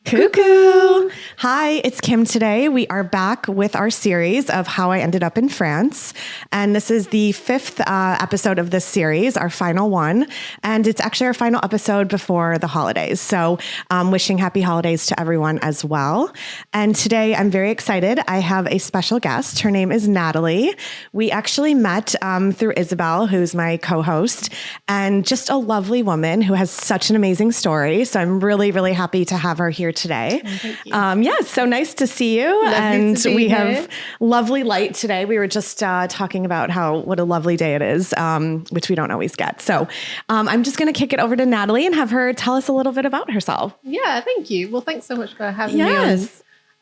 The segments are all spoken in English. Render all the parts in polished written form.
Cuckoo. Hi, it's Kim today. We are back with our series of how I ended up in France. And this is the fifth episode of this series, our final one. And it's actually our final episode before the holidays. So wishing happy holidays to everyone as well. And today I'm very excited. I have a special guest. Her name is Nathalie. We actually met through Isabel, who's my co-host, and just a lovely woman who has such an amazing story. So I'm really, really happy to have her here today. So nice to see you. We have lovely light today. We were just talking about what a lovely day it is, which we don't always get. So I'm just going to kick it over to Nathalie and have her tell us a little bit about herself. Yeah, thank you. Well, thanks so much for having me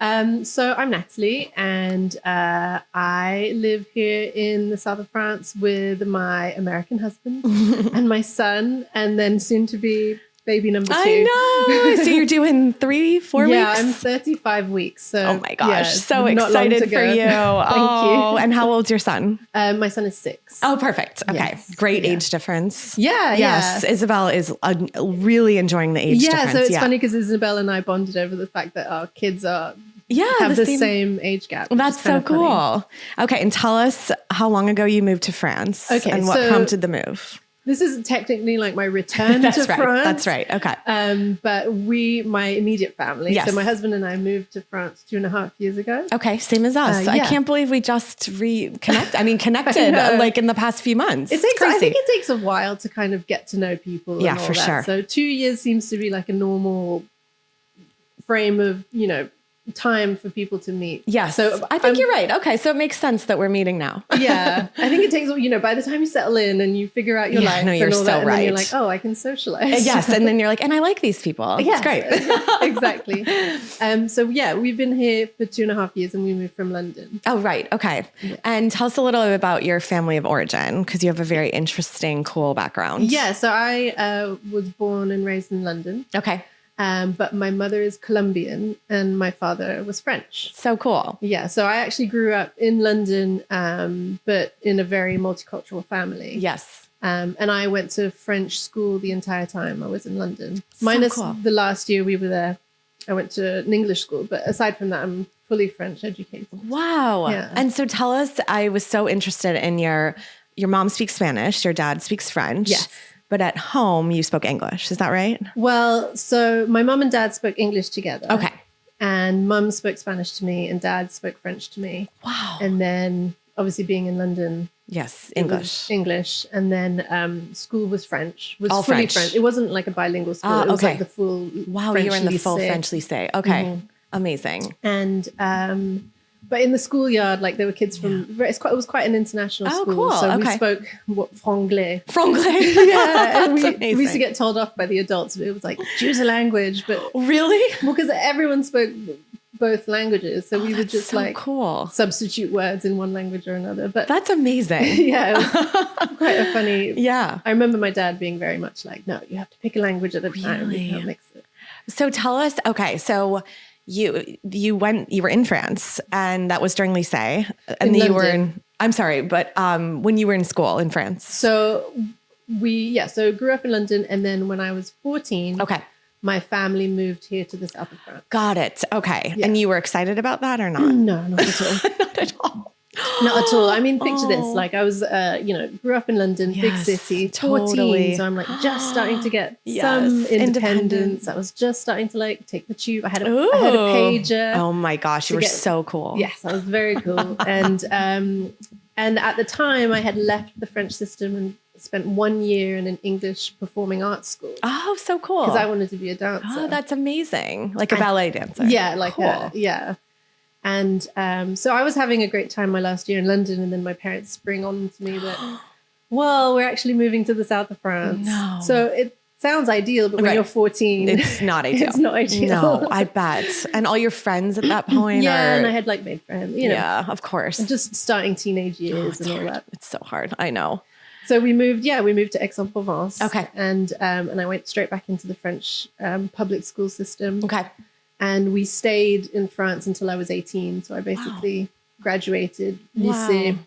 on. So I'm Nathalie, and I live here in the south of France with my American husband and my son, and then soon to be baby number 2. I know. So you're doing 3-4 weeks? Yeah, I'm 35 weeks. So, oh my gosh, so excited for you. Thank you. And how old's your son? My son is 6. Oh, perfect. Okay. Yes. Great age difference. Yeah. Yes. Yeah. Isabel is really enjoying the age difference. So it's funny because Isabel and I bonded over the fact that our kids have the same age gap. That's so cool. Funny. Okay. And tell us how long ago you moved to France and what prompted the move. This is technically like my return to France. That's right. Okay. But my immediate family, so my husband and I moved to France 2.5 years ago. Okay. Same as us. I can't believe we just connected like in the past few months. I think it takes a while to kind of get to know people. Yeah, and all for that. sure. So 2 years seems to be like a normal frame of, time for people to meet. Yeah. So I think you're right. Okay. So it makes sense that we're meeting now. Yeah. I think it takes, by the time you settle in and you figure out your life, you're and all so that, and right. then you're like, oh, I can socialize. Yes. And then you're like, and I like these people. Yes, it's great. Exactly. We've been here for 2.5 years and we moved from London. Oh, right. Okay. Yeah. And tell us a little bit about your family of origin, because you have a very interesting, cool background. Yeah. So I was born and raised in London. Okay. But my mother is Columbian and my father was French. So cool. Yeah. So I actually grew up in London, but in a very multicultural family. Yes. And I went to French school the entire time I was in London. Minus the last year we were there. I went to an English school, but aside from that, I'm fully French educated. Wow. Yeah. And so tell us, I was so interested in your mom speaks Spanish, your dad speaks French. Yes. But at home, you spoke English. Is that right? Well, so my mom and dad spoke English together. Okay. And mom spoke Spanish to me and dad spoke French to me. Wow. And then obviously being in London. Yes, English. English. And then school was French. All fully French. It wasn't like a bilingual school. It was like the full French you were in the full lycée. French lycée. Okay. Mm-hmm. Amazing. And but in the schoolyard, like there were kids from, it was quite an international school. Cool. So we spoke franglais. Franglais. Yeah. And That's we used to get told off by the adults. It was like, choose a language. But really? Well, because everyone spoke both languages. So we would just substitute words in one language or another. But that's amazing. Yeah. It was quite a funny. Yeah. I remember my dad being very much like, no, you have to pick a language at a time. You can't mix it. So tell us, so you were in France, and that was during lycée, and you were in, I'm sorry, but when you were in school in France. So so grew up in London, and then when I was 14, my family moved here to the south of France. Got it. Okay. Yeah. And you were excited about that or not? No, not at all. Not at all. Not at all. I mean, picture this. Like I was, grew up in London, big city, 14. So I'm like just starting to get some independence. I was just starting to like take the tube. I had a pager. Oh my gosh. You were so cool. Yes, I was very cool. And at the time I had left the French system and spent 1 year in an English performing arts school. Oh, so cool. Because I wanted to be a dancer. Oh, that's amazing. Like a ballet dancer. Yeah. Like And so I was having a great time my last year in London, and then my parents spring on to me that, well, we're actually moving to the south of France. No. So it sounds ideal, but when you're 14, it's not ideal. It's not ideal. No, I bet. And all your friends at that point and I had like made friends, Yeah, of course. And just starting teenage years and all that. It's so hard. I know. So we moved to Aix-en-Provence. Okay. And I went straight back into the French public school system. Okay. And we stayed in France until I was 18. So I basically graduated lycée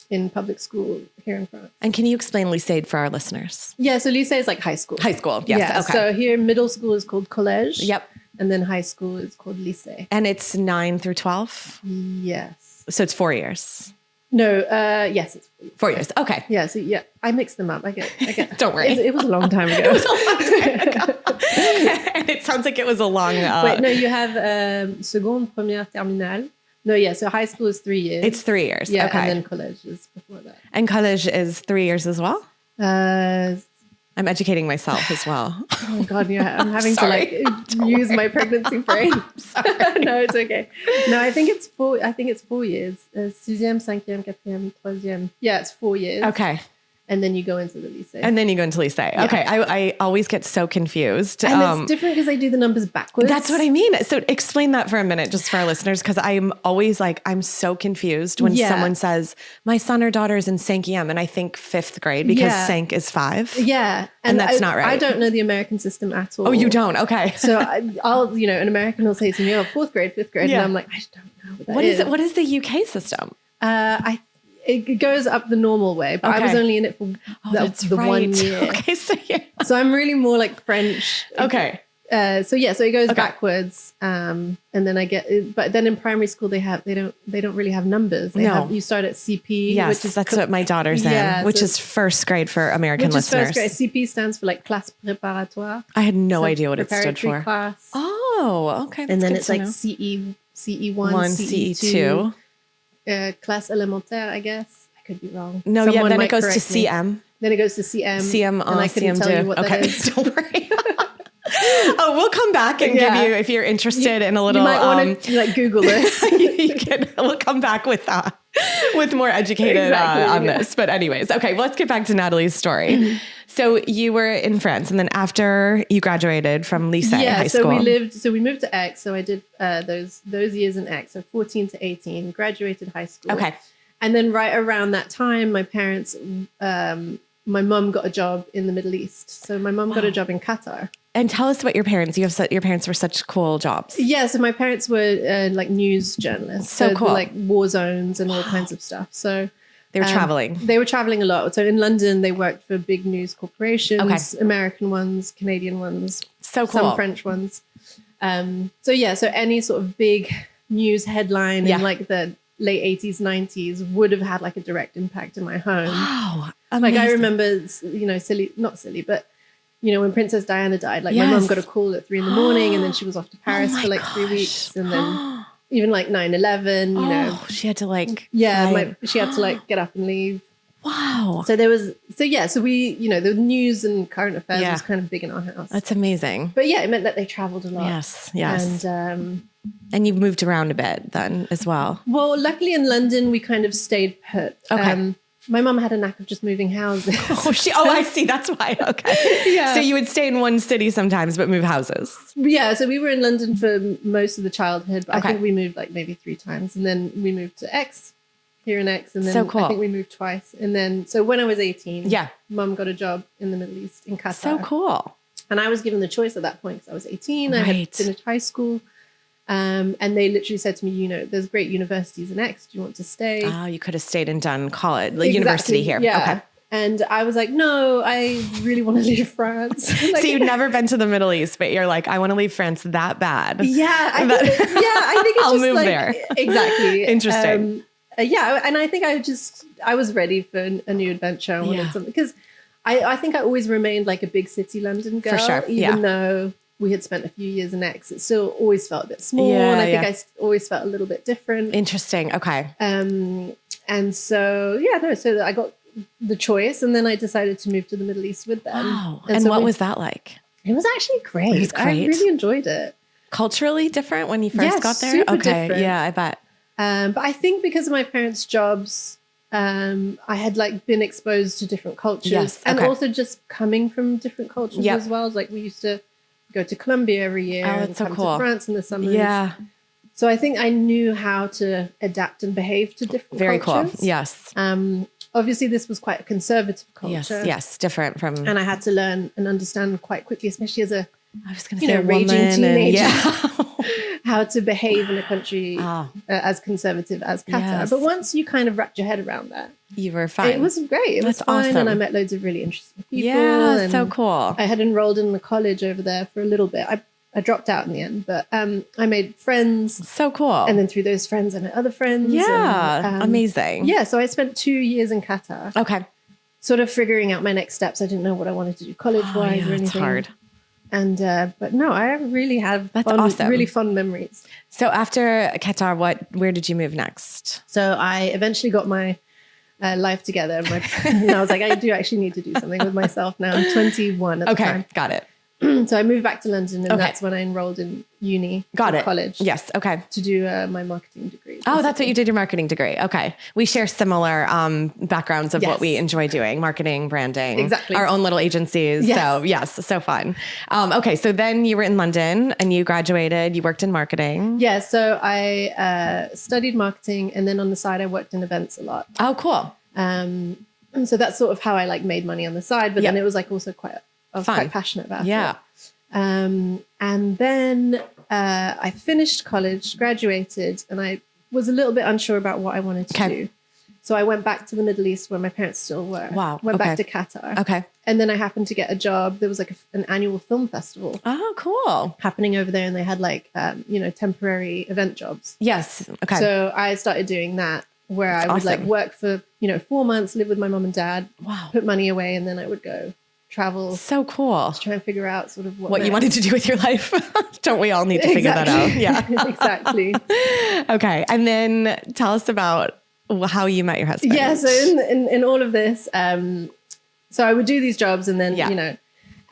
in public school here in France. And can you explain lycée for our listeners? Yeah, so lycée is like high school. High school, yes. Yeah, okay. So here middle school is called collège. Yep. And then high school is called lycée. And it's 9 through 12? Yes. So it's 4 years. No, yes, it's 4 years. Okay. Yeah, so yeah, I mixed them up. I get. Don't worry. It was a long time ago. It was a long time ago. And it sounds like it was a long... Wait, no, you have seconde, première, terminale. No, yeah, so high school is 3 years. It's 3 years. Yeah, okay. and then college is before that. And college is 3 years as well? Uh, I'm educating myself as well. Oh my God, yeah, I'm having to like use my pregnancy brain. No, it's okay. No, I think it's 4 years. Sixième, cinquième, quatrième, troisième. Yeah, it's 4 years. Okay. And then you go into the lycée. And then you go into lycée. Yeah. Okay. I always get so confused. And it's different because they do the numbers backwards. That's what I mean. So explain that for a minute, just for our listeners, because I'm always like, I'm so confused when someone says, my son or daughter is in 5e, and I think 5th grade because 5 is 5. Yeah. And that's not right. I don't know the American system at all. Oh, you don't? Okay. So I'll, an American will say to me, 4th grade, 5th grade. And I'm like, I don't know what that is. What is the UK system? It goes up the normal way, but I was only in it for the 1 year. Okay, so I'm really more like French. Okay. So it goes backwards, and then but then in primary school they don't really have numbers. You start at CP. Yes, that's what my daughter's in, which is 1st grade for American listeners. 1st grade. CP stands for like classe préparatoire. I had no idea what it stood for. Class. Oh, okay. And then it's like CE1, CE2. Classe élémentaire, I guess. I could be wrong. No, then it goes to CM. Then it goes to CM. CM and I couldn't tell you what that is. Don't worry. Oh, we'll come back and give you, if you're interested in a little... You might want to like Google this. We'll come back with more educated on this. But anyways, okay, well, let's get back to Nathalie's story. So you were in France, and then after you graduated from lycée, high school. We moved to Aix. So I did those years in Aix, so 14 to 18, graduated high school. Okay. And then right around that time, my parents, my mum got a job in the Middle East. So my mum got a job in Qatar. And tell us about your parents. Your parents were such cool jobs. Yeah, so my parents were like news journalists. So cool. Like war zones and all kinds of stuff. So they were traveling. They were traveling a lot. So in London, they worked for big news corporations, American ones, Canadian ones. So cool. Some French ones. So any sort of big news headline in like the late 80s, 90s would have had like a direct impact in my home. Wow. Amazing. Like I remember, not silly, but when Princess Diana died, like my mum got a call at 3 a.m, and then she was off to Paris for like 3 weeks. And then even like 9/11, she had to she had to like get up and leave. Wow. So we, the news and current affairs was kind of big in our house. That's amazing. But yeah, it meant that they traveled a lot. Yes. And you've moved around a bit then as well. Well, luckily in London, we kind of stayed put. Okay. My mum had a knack of just moving houses. I see. That's why. Okay. Yeah. So you would stay in one city sometimes, but move houses. Yeah. So we were in London for most of the childhood, but I think we moved like maybe 3 times. And then we moved to Aix, here in Aix. And then I think we moved twice. And then, so when I was 18, mum got a job in the Middle East in Qatar. So cool. And I was given the choice at that point because I was 18. I had finished high school. And they literally said to me, there's great universities in Aix. Do you want to stay? Oh, you could have stayed and done college, university here. Yeah. Okay. And I was like, no, I really want to leave France. So you'd never been to the Middle East, but you're like, I want to leave France that bad. Yeah. I think it's I'll just move like, there. Exactly. Interesting. And I think I was ready for a new adventure. I wanted something because I think I always remained like a big city London girl. For sure. Even though we had spent a few years in Aix, it still always felt a bit small. And I think I always felt a little bit different. Interesting. Okay. And so, so I got the choice and then I decided to move to the Middle East with them. Wow. And what was that like? It was actually great. It was great. I really enjoyed it. Culturally different when you first got there? Super different. Yeah, I bet. But I think because of my parents' jobs, I had like been exposed to different cultures and also just coming from different cultures as well. Like we used to go to Columbian every year and come to France in the summers. Yeah. So I think I knew how to adapt and behave to different Very cultures. Cool. Yes. Obviously this was quite a conservative culture. Yes. Different from... And I had to learn and understand quite quickly, especially as a raging teenager, how to behave in a country as conservative as Qatar. Yes. But once you kind of wrapped your head around that, you were fine. It was great. It was fun. Awesome. And I met loads of really interesting people. Yeah, and so cool. I had enrolled in the college over there for a little bit. I dropped out in the end, but I made friends. So cool. And then through those friends, I met other friends. Yeah, and, amazing. Yeah, so I spent 2 years in Qatar. Okay. Sort of figuring out my next steps. I didn't know what I wanted to do college-wise or anything. It's hard. And but no, I really have awesome. really fun memories. So after Qatar, where did you move next? So I eventually got my life together. And I was like, I do actually need to do something with myself now. I'm 21 at the time. Okay, got it. So I moved back to London, and that's when I enrolled in college. Yes, okay. To do my marketing degree. Oh, that's what you did, your marketing degree. Okay. We share similar backgrounds of what we enjoy doing, marketing, branding. Exactly. Our own little agencies. Yes. So yes, so fun. Okay, so then you were in London and you graduated, you worked in marketing. Yeah, so I studied marketing, and then on the side I worked in events a lot. Oh, cool. So that's sort of how I like made money on the side, but then it was like also I was quite passionate about it. And then I finished college, graduated, and I was a little bit unsure about what I wanted to do. So I went back to the Middle East where my parents still were. Wow. Went back to Qatar. Okay. And then I happened to get a job. There was like an annual film festival. Oh, cool. Happening over there, and they had like, temporary event jobs. Yes. Okay. So I started doing that, where I would like work for, 4 months, live with my mom and dad, put money away, and then I would go travel. So cool. Try and figure out sort of what you wanted to do with your life. Don't we all need to figure that out? Yeah. Exactly. Okay. And then tell us about how you met your husband. Yeah. So in all of this, so I would do these jobs, and then,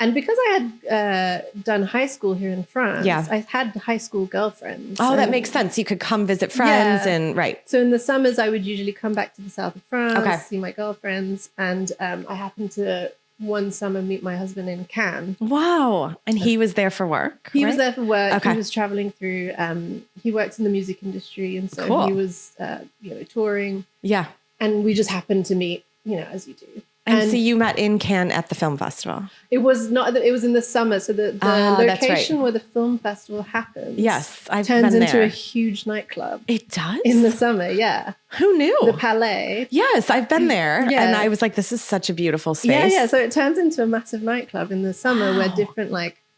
and because I had done high school here in France, I had high school girlfriends. Oh, that makes sense. You could come visit friends and right. So in the summers, I would usually come back to the south of France, see my girlfriends. And I happened to one summer meet my husband in Cannes. Wow. And he was there for work? He was there for work. Okay. He was traveling through, he works in the music industry. And so he was, touring. Yeah. And we just happened to meet, as you do. And so you met in Cannes at the film festival? It was not. It was in the summer. So the location where the film festival happens, turns into a huge nightclub. It does? In the summer, yeah. Who knew? The Palais. Yes, I've been there. And I was like, this is such a beautiful space. Yeah. So it turns into a massive nightclub in the summer where different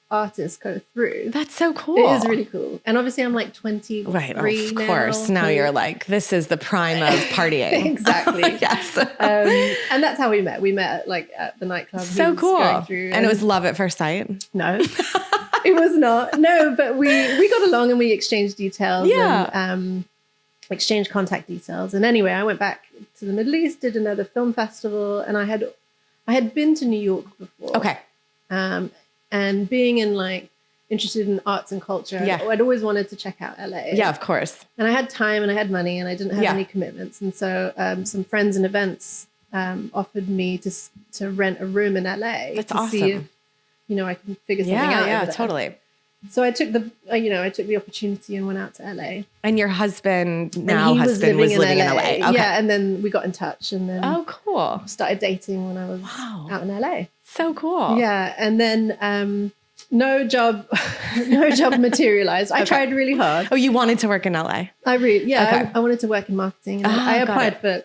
artists go through. That's so cool. It is really cool. And obviously I'm like 23 right, of course. Now you're like, this is the prime of partying. Exactly. Yes. And that's how we met. We met at the nightclub. So cool. And it was love at first sight? No, it was not. No, but we got along and we exchanged details. Yeah. And, exchanged contact details. And anyway, I went back to the Middle East, did another film festival, and I had been to New York before. Okay. And being interested in arts and culture, I'd always wanted to check out LA. Yeah, of course. And I had time and I had money and I didn't have any commitments. And so some friends and events offered me to rent a room in LA. That's to awesome. see if, I can figure something out. Yeah, totally. So I took the opportunity and went out to LA. And your husband was living in LA. Okay. Yeah, and then we got in touch and then cool. Started dating when I was out in LA. So cool. Yeah, and then no job materialized. I tried really hard. Oh, you wanted to work in LA? I wanted to work in marketing. And I applied for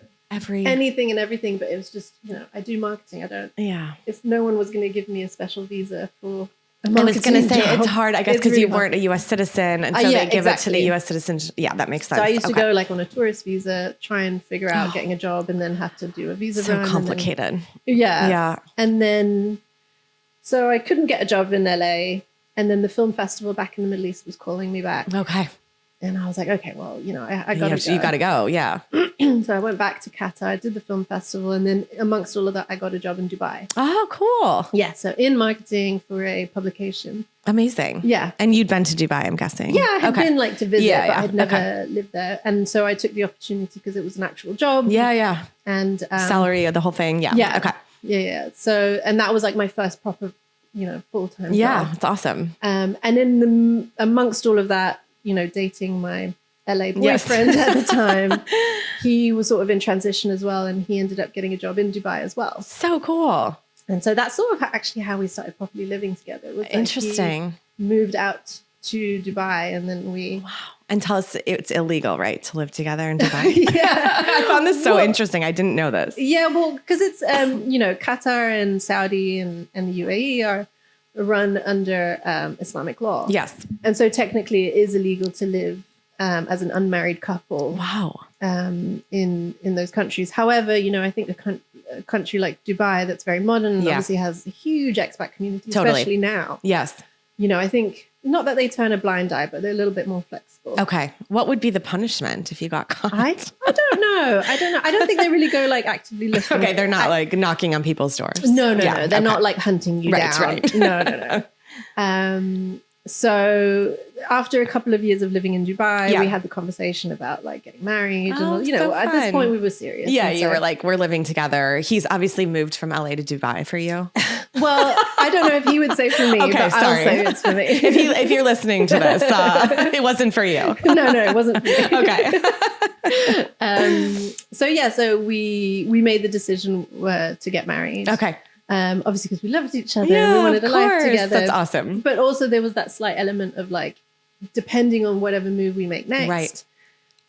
anything and everything, but it was just, I do marketing. I don't. Yeah. No one was going to give me a special visa for. I was going to say it's hard, I guess, because you weren't a U.S. citizen, and so they give it to the U.S. citizens. Yeah, that makes sense. So I used to go on a tourist visa, try and figure out getting a job, and then have to do a visa run. So complicated. Yeah. And then, so I couldn't get a job in LA, and then the film festival back in the Middle East was calling me back. Okay. And I was like, okay, well, I got to go. You got to go, yeah. So I went back to Qatar, I did the film festival, and then amongst all of that, I got a job in Dubai. Oh, cool. Yeah, so in marketing for a publication. Amazing. Yeah. And you'd been to Dubai, I'm guessing. Yeah, I had been to visit, but I had never lived there. And so I took the opportunity because it was an actual job. Yeah. And salary, the whole thing. Yeah. Yeah. Okay. Yeah. So, and that was my first proper, full-time job. It's awesome. And amongst all of that, dating my LA boyfriend at the time, he was sort of in transition as well. And he ended up getting a job in Dubai as well. So cool. And so that's sort of actually how we started properly living together. It was interesting. He moved out to Dubai and then we... Wow. And tell us, it's illegal, right, to live together in Dubai? Yeah. I found this so interesting. I didn't know this. Yeah, well, because it's, Qatar and Saudi and the UAE are run under Islamic law. Yes. And so technically it is illegal to live as an unmarried couple. Wow. In those countries. However, I think a country like Dubai that's very modern and obviously has a huge expat community, especially now. Yes. I think not that they turn a blind eye, but they're a little bit more flexible. Okay. What would be the punishment if you got caught? I don't know. I don't think they really go like actively looking. Okay. They're not like knocking on people's doors. No. They're not like hunting you down. Right. No. So after a couple of years of living in Dubai, we had the conversation about like getting married. And, at this point we were serious. Yeah, you were like, we're living together. He's obviously moved from LA to Dubai for you. Well, I don't know if he would say for me, okay, but sorry. I'll say it's for me. if you're listening to this, it wasn't for you. No, it wasn't for me. Okay. So we made the decision to get married. Okay. Obviously because we loved each other and we wanted a life together. That's awesome. But also there was that slight element of like, depending on whatever move we make next, right.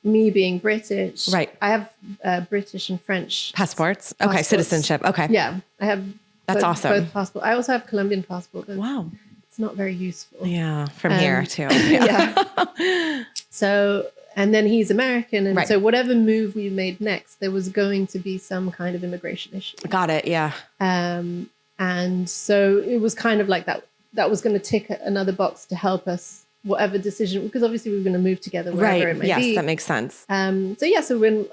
Me being British, right? I have British and French passports. Okay, citizenship. Okay, yeah, I have. That's awesome. Both passports. I also have Colombian passport. Wow, it's not very useful. Yeah, from here too. Yeah. So, and then he's American, and so whatever move we made next, there was going to be some kind of immigration issue. Got it. Yeah. And so it was kind of like that. That was going to tick another box to help us. Whatever decision, because obviously we were going to move together wherever it might be. Yes, that makes sense. So when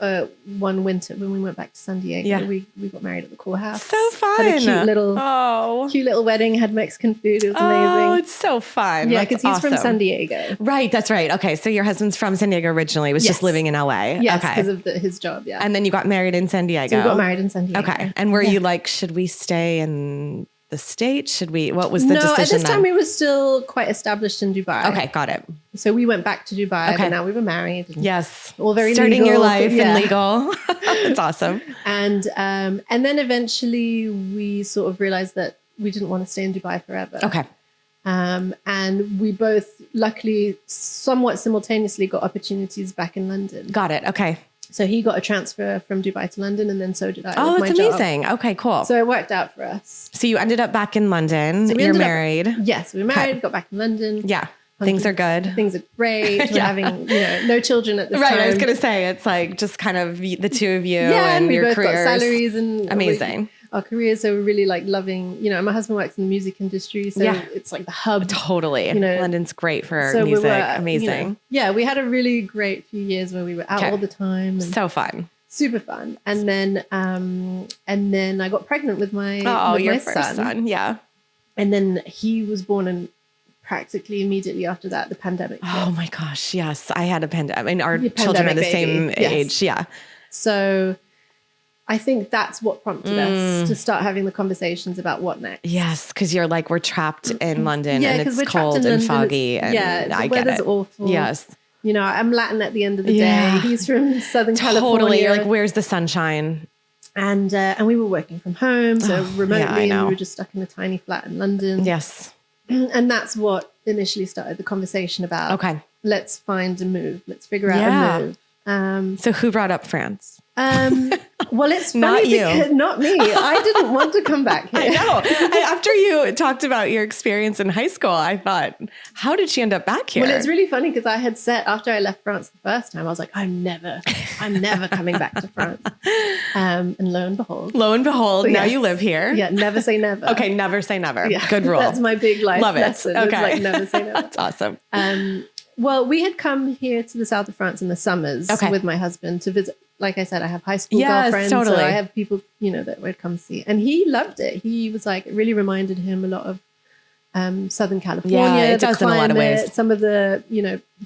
one winter when we went back to San Diego, we got married at the courthouse. So fun. Had a cute little wedding. Had Mexican food. It was amazing. Oh, it's so fun. Yeah, because he's from San Diego. Right, that's right. Okay, so your husband's from San Diego originally. Was just living in LA. Yes, because of his job. Yeah, and then you got married in San Diego. So we got married in San Diego. Okay, and were you like, should we stay in the States? Should we? What was the decision? No, at this time we were still quite established in Dubai. Okay, got it. So we went back to Dubai, but now we were married. Yes, all very starting legal, your life and legal. That's awesome. And then eventually we sort of realized that we didn't want to stay in Dubai forever. Okay. And we both, luckily, somewhat simultaneously got opportunities back in London. Got it. Okay. So he got a transfer from Dubai to London, and then so did I. Oh, that's amazing. Okay, cool. So it worked out for us. So you ended up back in London. So you're married. Yes, we were married, got back in London. Yeah. Things are good. Things are great. We're having, no children at this time. Right. I was going to say, it's like just kind of the two of you and we your both careers. Got salaries and amazing. Our careers, so we're really like loving, my husband works in the music industry, so it's like the hub. Totally. London's great for so music. Amazing. We had a really great few years where we were out all the time. And so fun. Super fun. And then I got pregnant with my first son. Yeah. And then he was born and practically immediately after that, the pandemic hit. Oh my gosh. Yes. I had a pandemic. I mean, our children are the same age. Yeah. So I think that's what prompted us to start having the conversations about what next. Yes, because you're like, we're trapped in London and it's cold and foggy. And the weather's awful. Yes. I'm Latin at the end of the day. He's from Southern California. Totally. Like, where's the sunshine? And we were working from home, so remotely, and we were just stuck in a tiny flat in London. Yes. And that's what initially started the conversation about, let's find a move. Let's figure out a move. So who brought up France? Well, it's funny because not me. I didn't want to come back here. I know. After you talked about your experience in high school, I thought, how did she end up back here? Well, it's really funny because I had said after I left France the first time, I was like, I'm never coming back to France. And lo and behold, now you live here. Yeah, never say never. Okay, never say never. Yeah, good rule. That's my big life lesson. Okay, it's like never say never. That's awesome. Well, we had come here to the south of France in the summers with my husband to visit. Like I said, I have high school girlfriends, so I have people, that would come see. And he loved it. He was like, it really reminded him a lot of Southern California. Yeah, it does climate, in a lot of ways. Some of the,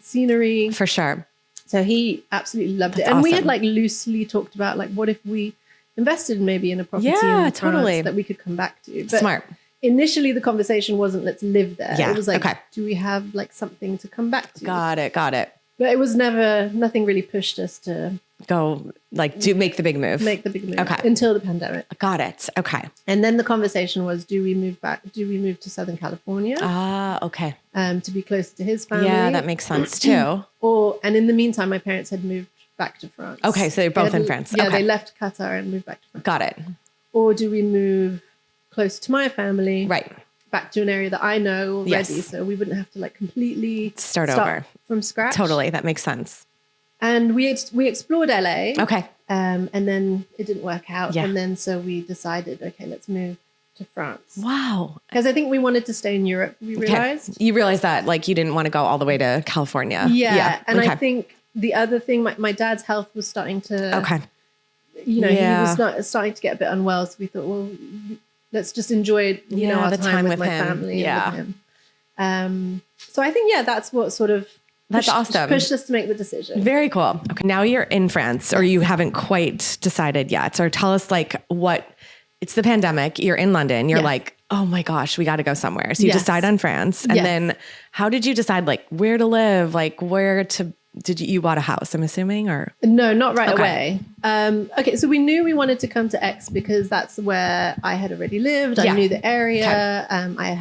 scenery. For sure. So he absolutely loved it. And we had like loosely talked about like, what if we invested maybe in a property in France that we could come back to. But smart. Initially, the conversation wasn't let's live there. Yeah. It was like, do we have like something to come back to? Got it. But it was nothing really pushed us to go like make the big move. Until the pandemic. Got it. Okay. And then the conversation was, do we move back? Do we move to Southern California? Okay. To be closer to his family. Yeah, that makes sense too. And in the meantime, my parents had moved back to France. Okay, so they're both in France. Yeah, they left Qatar and moved back to France. Got it. Or do we move close to my family? Right. back to an area that I know already. Yes. So we wouldn't have to like completely Start over from scratch. Totally. That makes sense. And we explored LA. Okay. And then it didn't work out. Yeah. And then so we decided, okay, let's move to France. Wow. Because I think we wanted to stay in Europe, we realized. Okay. You realized that like you didn't want to go all the way to California. Yeah. And I think the other thing, my dad's health was starting to, he was starting to get a bit unwell. So we thought, well, let's just enjoy, our the time with my him. family. And with him. So I think, that's what sort of awesome. Pushed us to make the decision. Very cool. Okay. Now you're in France, or you haven't quite decided yet. So tell us like it's the pandemic. You're in London. You're like, oh my gosh, we got to go somewhere. So you decide on France. And then how did you decide like where to live? Like you bought a house, I'm assuming, or? No, not right away. Okay. So we knew we wanted to come to Aix because that's where I had already lived. I knew the area. I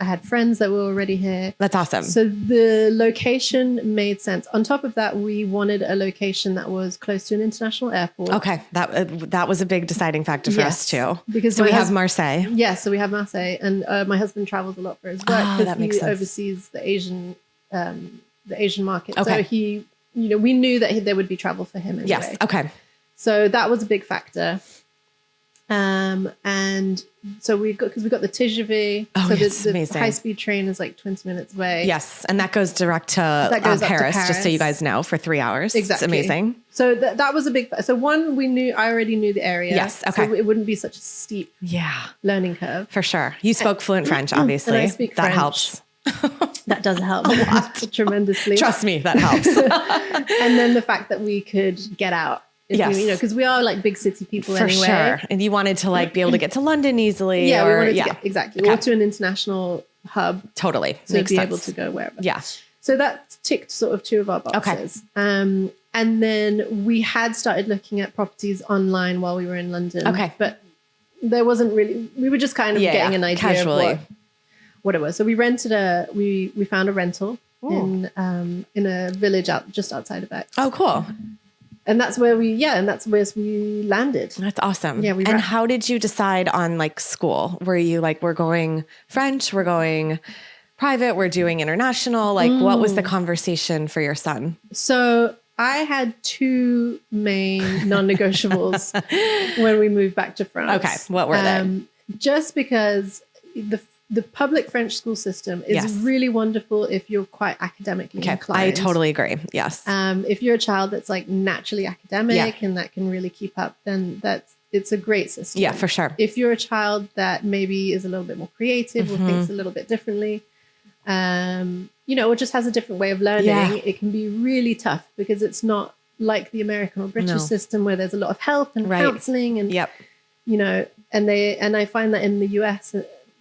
had friends that were already here. That's awesome. So the location made sense. On top of that, we wanted a location that was close to an international airport. Okay. That was a big deciding factor for us too. Because we have Marseille. Yes. So we have Marseille, and my husband travels a lot for his work because he oversees the Asian market. Okay. So he, we knew that there would be travel for him anyway. Yes. Okay. So that was a big factor. And so we got the TGV. Oh, so yes, the high-speed train is like 20 minutes away. Yes. And that goes direct to Paris, just so you guys know, for 3 hours. Exactly. It's amazing. So that was a big, so one, I already knew the area. Yes. Okay. So it wouldn't be such a steep learning curve. For sure. You spoke fluent French, obviously. And I speak French. That helps. That does help a lot, tremendously. Trust me, that helps. And then the fact that we could get out. Because we are like big city people anyway. For sure. And you wanted to like be able to get to London easily. Yeah, we wanted to get, exactly. Okay. Or to an international hub. Totally. To be able to go wherever. Yeah. So that ticked sort of 2 of our boxes. Okay. And then we had started looking at properties online while we were in London. Okay. But there wasn't really, we were just kind of getting an idea of what it was. So we rented we found a rental in a village just outside of Aix. Oh, cool. And that's where we landed. That's awesome. Yeah. And how did you decide on like school? Were you like, we're going French, we're going private, we're doing international? Like what was the conversation for your son? So I had 2 main non-negotiables when we moved back to France. Okay. What were they? Just because the public French school system is really wonderful if you're quite academically inclined. I totally agree. Yes. If you're a child that's like naturally academic and that can really keep up, then it's a great system. Yeah, for sure. If you're a child that maybe is a little bit more creative or thinks a little bit differently, or just has a different way of learning, it can be really tough because it's not like the American or British system where there's a lot of help and counseling and, and I find that in the US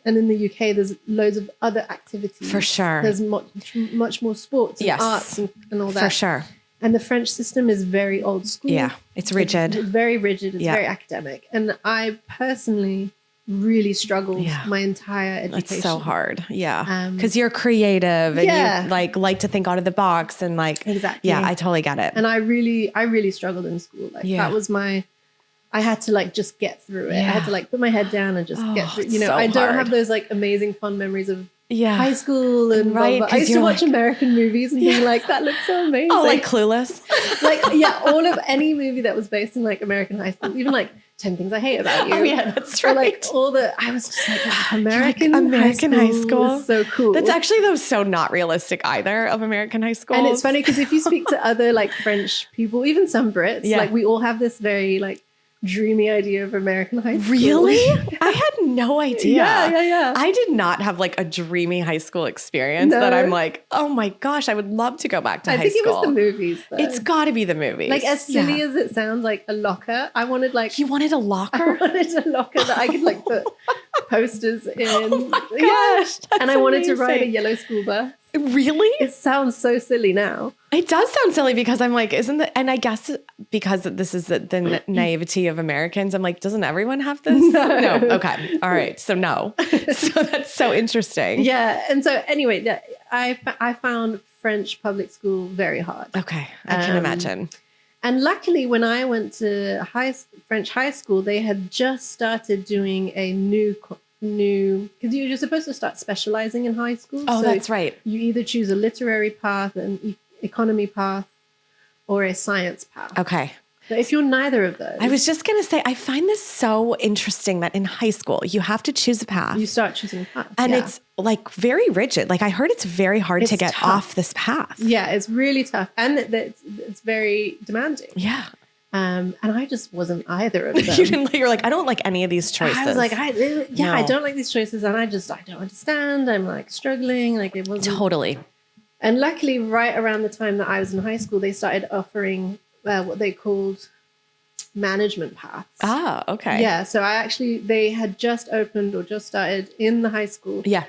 and in the UK, there's loads of other activities. For sure. There's much more sports and arts and all that. For sure. And the French system is very old school. Yeah, it's rigid. It's very rigid. It's very academic. And I personally really struggled my entire education. It's so hard. Yeah. Because you're creative and you like to think out of the box and like. Exactly. Yeah, I totally get it. And I really struggled in school. Like that was I had to like just get through it. I had to like put my head down and just get through. I don't have those like amazing fun memories of high school and blah, blah. I used to watch American movies and be like, that looks so amazing. Oh, like Clueless. All of any movie that was based in like American high school, even like 10 Things I Hate About You. Oh yeah, that's right. Or, like I was just like, American high school is so cool. That's actually though so not realistic either of American high school. And it's funny because if you speak to other like French people, even some Brits, like we all have this very like dreamy idea of American high school. Really? I had no idea. Yeah. I did not have like a dreamy high school experience that I'm like, oh my gosh, I would love to go back to high school. I think it was the movies though. It's got to be the movies. Like as silly as it sounds, like a locker. I wanted like... You wanted a locker? I wanted a locker that I could like put posters in. Oh my gosh. And I wanted to ride a yellow school bus. Really? It sounds so silly now. It does sound silly because I'm like, and I guess because this is the naivety of Americans, I'm like, doesn't everyone have this? No. Okay. All right. So no. So that's so interesting. Yeah. And so anyway, I found French public school very hard. Okay. I can imagine. And luckily when I went to French high school, they had just started doing a new knew, because you're supposed to start specializing in high school. Oh, so that's right. You either choose a literary path, an economy path, or a science path. Okay. But if you're neither of those, I was just going to say, I find this so interesting that in high school, you have to choose a path. you start choosing a path. And it's like very rigid. Like I heard it's very hard to get tough. off this path. Yeah, it's really tough. And it's very demanding. Yeah. And I just wasn't either of them. You're like, I don't like any of these choices. I was like, I No. don't like these choices. And I don't understand. I'm like struggling. Like it wasn't. Totally. And luckily, right around the time that I was in high school, they started offering what they called management paths. Ah, okay. Yeah. So they had just opened or just started in the high school. Yeah.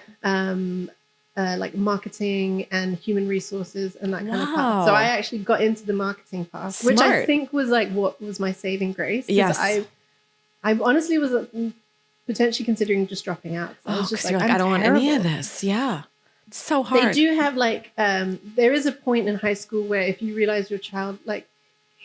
Like marketing and human resources and that kind of Wow. path. So I actually got into the marketing path, which I Smart. think was like what was my saving grace. 'Cause Yes. I honestly was potentially considering just dropping out. I was just like, you're like, I don't want any of terrible. this. Yeah. It's so hard. They do have like, there is a point in high school where if you realize your child, like,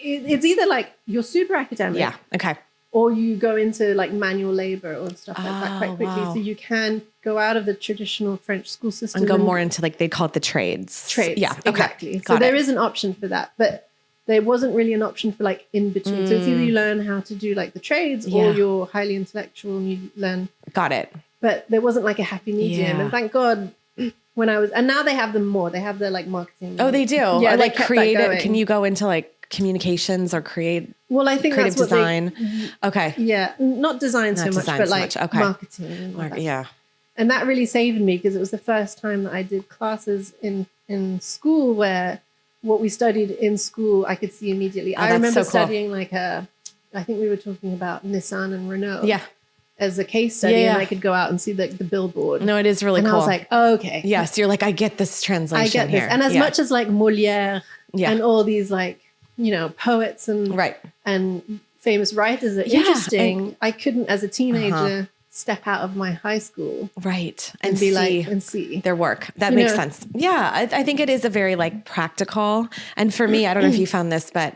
it's either like you're super academic. Yeah. Okay. Or you go into like manual labor or stuff like that quite quickly. Wow. So you can go out of the traditional French school system And go more into like, they call it the trades. trades. Yeah. Okay. Exactly. So Got there it. is an option for that, but there wasn't really an option for like in between. So it's either you learn how to do like the trades Yeah. or you're highly intellectual and you learn. Got it. But there wasn't like a happy medium. Yeah. And thank God when I was, and now they have them more. They have the like marketing. Oh, they do. Yeah, Or they like kept that creative. going. Can you go into like communications or create Well, I think creative that's what design? Okay. yeah, not design so Not much, design but so like much. Okay. marketing. And all that. Yeah. And that really saved me because it was the first time that I did classes in school where what we studied in school I could see immediately. I that's remember so cool. studying like I think we were talking about Nissan and Renault Yeah. as a case study, Yeah. and I could go out and see the billboard. No, it is really and cool. I was like, oh, okay. yes. You're like, I get this translation I get this. here. And as Yeah. much as like Molière Yeah. and all these like, poets and Right. and famous writers are Yeah, interesting, I couldn't as a teenager step out of my high school Right. and be like and see their work. That You makes know? sense. Yeah. I think it is a very like practical. And for me, I don't know if you found this, but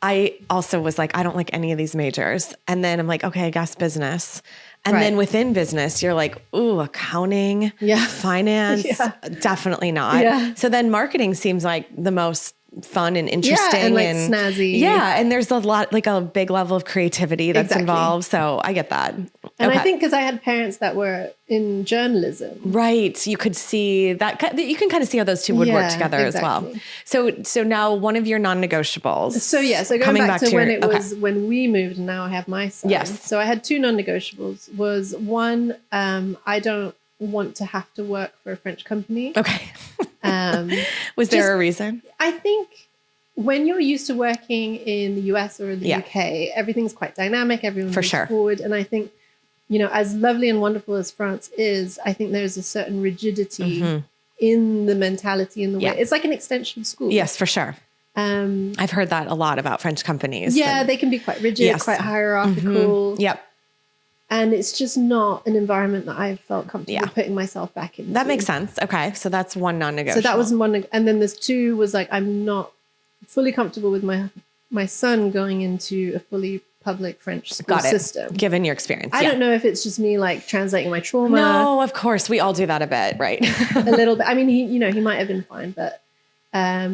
I also was like, I don't like any of these majors. And then I'm like, okay, I guess business. And Right. then within business, you're like, ooh, accounting, Yeah. finance, Yeah. definitely not. Yeah. So then marketing seems like the most fun and interesting and like snazzy. Yeah. And there's a lot, like a big level of creativity that's Exactly. involved. So I get that. And Okay. I think because I had parents that were in journalism. Right. You could see that. You can kind of see how those two would work Yeah, together as well. exactly. So now one of your non-negotiables. So going coming back to your- when it okay. was when we moved and now I have my son. Yes. So I had two non-negotiables. Was one, I don't want to have to work for a French company. Okay. Um, Was there a reason? I think when you're used to working in the US or in the Yeah. UK, everything's quite dynamic. Everyone For moves sure. forward. And I think, as lovely and wonderful as France is, I think there's a certain rigidity in the mentality and the way. Yeah. It's like an extension of school. Yes, for sure. I've heard that a lot about French companies. Yeah, And- they can be quite rigid, Yes. quite hierarchical. Yep. And it's just not an environment that I felt comfortable Yeah. putting myself back into. That makes sense. Okay. So that's one non-negotiable. So that was one. And then there's two was like, I'm not fully comfortable with my son going into a fully public French school Got it. system. Given your experience. I yeah. don't know if it's just me like translating my trauma No, of course. We all do that a bit. Right. a little bit. I mean, he might have been fine, but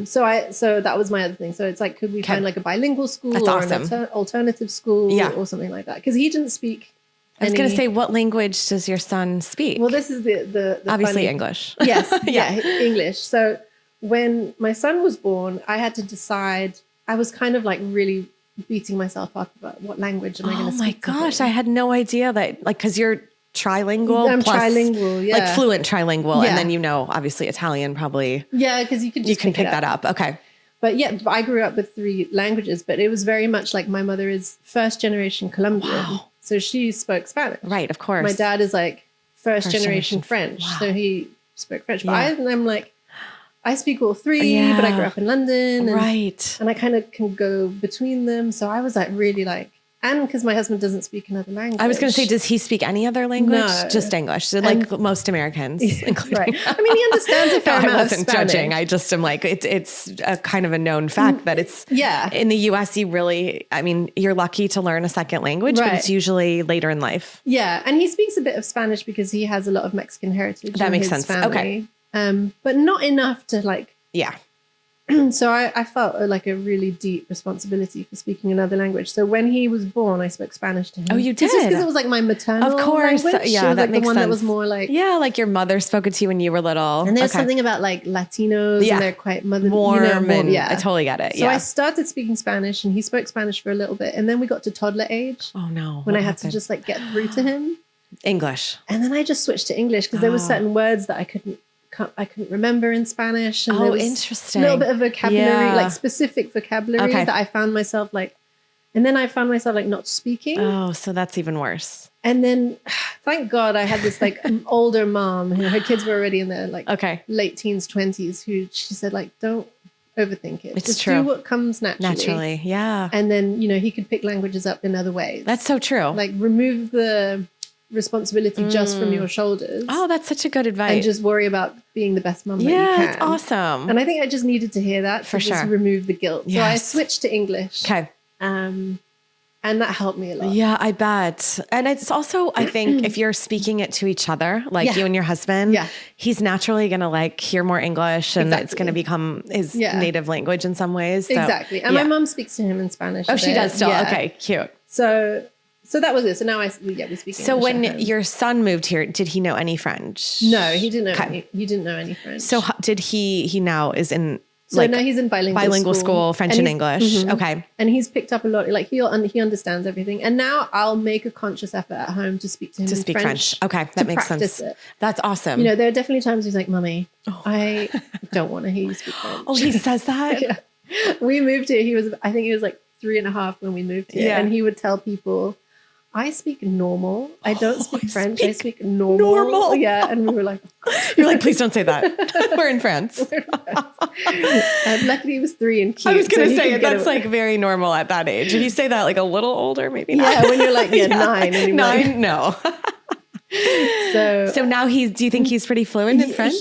so that was my other thing. So it's like, could we Okay. find like a bilingual school That's or awesome. an alternative school Yeah. or something like that? Because he didn't speak. I was going to any- say, what language does your son speak? Well, this is the Obviously funny- English. Yes, yeah, English. So when my son was born, I had to decide. I was kind of like really beating myself up about what language am I going Oh to my speak to gosh. him. I had no idea that, like, because you're trilingual. I'm plus, trilingual, yeah. Like fluent trilingual. Yeah. And then, obviously Italian probably. Yeah, because you can Pick that up. Okay. But yeah, I grew up with 3 languages, but it was very much like my mother is first generation Columbian. Wow. So she spoke Spanish. Right. Of course. My dad is like first generation. generation French. Wow. So he spoke French. But Yeah. I'm like, I speak all 3, Yeah. but I grew up in London. And, Right. and I kind of can go between them. So I was like really like And because my husband doesn't speak another language. I was going to say, does he speak any other language? No. Just English, like most Americans. Right. I mean, he understands a fair amount of I wasn't Spanish. judging. I just am like, it's a kind of a known fact that it's in the US, you're lucky to learn a second language, but it's usually later in life. Yeah. And he speaks a bit of Spanish because he has a lot of Mexican heritage. That makes his sense. Family. Okay. But not enough to like. Yeah. So I felt like a really deep responsibility for speaking another language. So when he was born, I spoke Spanish to him. Oh, you did? Just because it was like my maternal language. Yeah, it was that like makes the one sense. that was more like... Yeah, like your mother spoke it to you when you were little. And there's something about like Latinos and they're quite warm. I totally get it. So I started speaking Spanish and he spoke Spanish for a little bit. And then we got to toddler age. Oh, no. When I had to just like get through to him. English. And then I just switched to English because there were certain words that I couldn't remember in Spanish. And there was interesting. A little bit of vocabulary, like specific vocabulary that I found myself like, and then I found myself like not speaking. Oh, so that's even worse. And then thank God I had this like older mom who her kids were already in their like late teens, 20s, who she said like, don't overthink it. It's just true. do what comes naturally. Yeah. And then, he could pick languages up in other ways. That's so true. Like remove the responsibility just from your shoulders. Oh, that's such a good advice. And just worry about being the best mom that you can. Yeah, it's awesome. And I think I just needed to hear that for sure. Just remove the guilt. So I switched to English. Okay. And that helped me a lot. Yeah, I bet. And it's also, I think, if you're speaking it to each other, like you and your husband, he's naturally going to like hear more English and it's going to become his native language in some ways. So, exactly. And my mom speaks to him in Spanish. Oh, she does still? Yeah. Okay, cute. So that was it. So now we speak English. So when your son moved here, did he know any French? No, he didn't know he didn't know any French. So did he now is in now he's in bilingual school, French and English. Okay. And he's picked up a lot, like he understands everything. And now I'll make a conscious effort at home to speak to him in French. Okay, that makes sense. It. That's awesome. There are definitely times he's like, Mommy, I don't want to hear you speak French. Oh, he says that? Yeah. We moved here. I think he was like 3.5 when we moved here. Yeah. And he would tell people, I speak normal. I don't speak French. I speak normal. Yeah. And we were like, you're like, please don't say that. We're in France. Luckily he was 3 and cute. I was going to say that's like very normal at that age. If you say that like a little older, maybe not. Yeah. When you're like 9. And you're 9, no. So now do you think he's pretty fluent in French?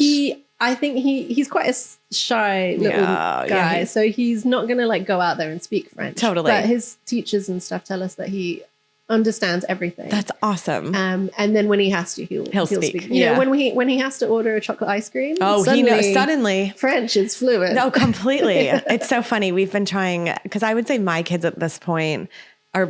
I think he's quite a shy little guy. Yeah, so he's not going to like go out there and speak French. Totally. But his teachers and stuff tell us that he understands everything. That's awesome. And then when he has to, he'll speak. Yeah. When he has to order a chocolate ice cream. Oh, he knows suddenly. French is fluent. No, completely. It's so funny. We've been trying, because I would say my kids at this point are,